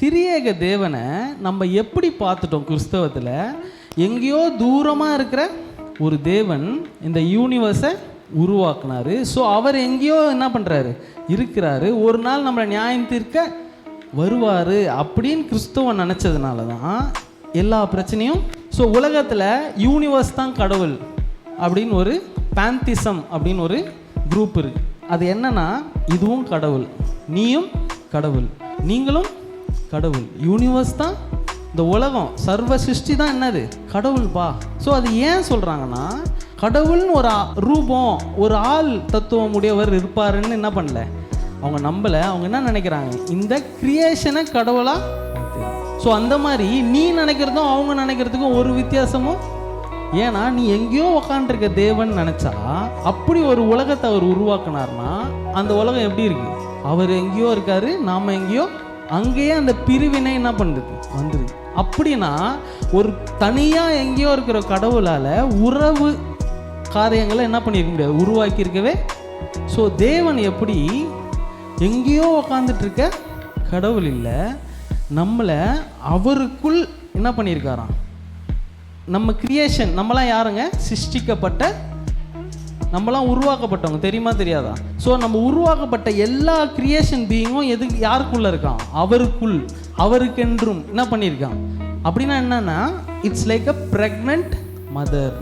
திரியேக தேவனை நம்ம எப்படி பார்த்துட்டோம் கிறிஸ்தவத்தில்? எங்கேயோ தூரமாக இருக்கிற ஒரு தேவன் இந்த யூனிவர்ஸை உருவாக்குனாரு. ஸோ அவர் எங்கேயோ என்ன பண்ணுறாரு, இருக்கிறாரு. ஒரு நாள் நம்மளை நியாயம் தீர்க்க வருவார் அப்படின்னு கிறிஸ்தவன் நினச்சதுனால தான் எல்லா பிரச்சனையும். ஸோ உலகத்தில் யூனிவர்ஸ் தான் கடவுள் அப்படின்னு ஒரு பேந்திசம் அப்படின்னு ஒரு குரூப் இருக்குது. அது என்னன்னா, இதுவும் கடவுள், நீயும் கடவுள், நீங்களும் கடவுள். யூனிவர்ஸ் தான், இந்த உலகம் சர்வ சிருஷ்டி தான் என்னது, கடவுள்பா. ஸோ அது ஏன் சொல்கிறாங்கன்னா, கடவுள்னு ஒரு ரூபம், ஒரு ஆள் தத்துவம் உடையவர் இருப்பாருன்னு என்ன பண்ணல, அவங்க நம்பலை. அவங்க என்ன நினைக்கிறாங்க, இந்த கிரியேஷனை கடவுளாக. ஸோ அந்த மாதிரி நீ நினைக்கிறதும் அவங்க நினைக்கிறதுக்கும் ஒரு வித்தியாசமும். ஏன்னா நீ எங்கேயோ உக்காண்டிருக்க தேவன் நினச்சா, அப்படி ஒரு உலகத்தை அவர் உருவாக்குனார்னா அந்த உலகம் எப்படி இருக்கு? அவர் எங்கேயோ இருக்காரு, நாம் எங்கேயோ. அங்கேயே அந்த பிரிவினை என்ன பண்ணுது, வந்துடுது. அப்படின்னா ஒரு தனியாக எங்கேயோ இருக்கிற கடவுளால் உறவு காரியங்களை என்ன பண்ணியிருக்க முடியாது, உருவாக்கி இருக்கவே. ஸோ தேவன் எப்படி எங்கேயோ உக்காந்துட்டு இருக்க கடவுள் இல்லை, நம்மளை அவருக்குள் என்ன பண்ணியிருக்காராம். நம்ம கிரியேஷன், நம்மளாம் யாருங்க, சிருஷ்டிக்கப்பட்ட, நம்மளாம் உருவாக்கப்பட்டவங்க, தெரியுமா தெரியாதா? ஸோ நம்ம உருவாக்கப்பட்ட எல்லா கிரியேஷன் பீயிங்கும் எது, யாருக்குள்ளே இருக்கான், அவருக்குள், அவருக்கென்றும் என்ன பண்ணியிருக்கான். அப்படின்னா என்னன்னா, it's like a pregnant mother.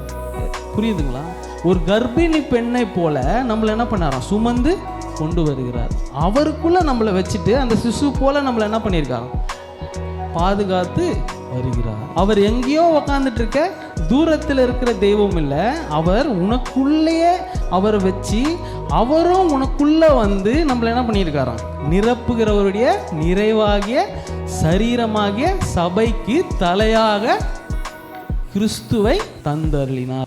புரியுதுங்களா? ஒரு கர்ப்பிணி பெண்ணை போல நம்மளை என்ன பண்ணாராம், சுமந்து கொண்டு வருகிறார். அவருக்குள்ளே நம்மளை வச்சுட்டு அந்த சிசு போல நம்மளை என்ன பண்ணியிருக்காராம், பாதுகாத்து வருகிறார். அவர் எங்கேயோ உக்காந்துட்டு இருக்க தூரத்தில் இருக்கிற தெய்வம் இல்லை, அவர் உனக்குள்ளேயே அவரை வச்சு அவரும் உனக்குள்ள வந்து நம்மளை என்ன பண்ணியிருக்காராம், நிரப்புகிறவருடைய நிறைவாகிய சரீரமாகிய சபைக்கு தலையாக கிறிஸ்துவை தந்தருளினார்.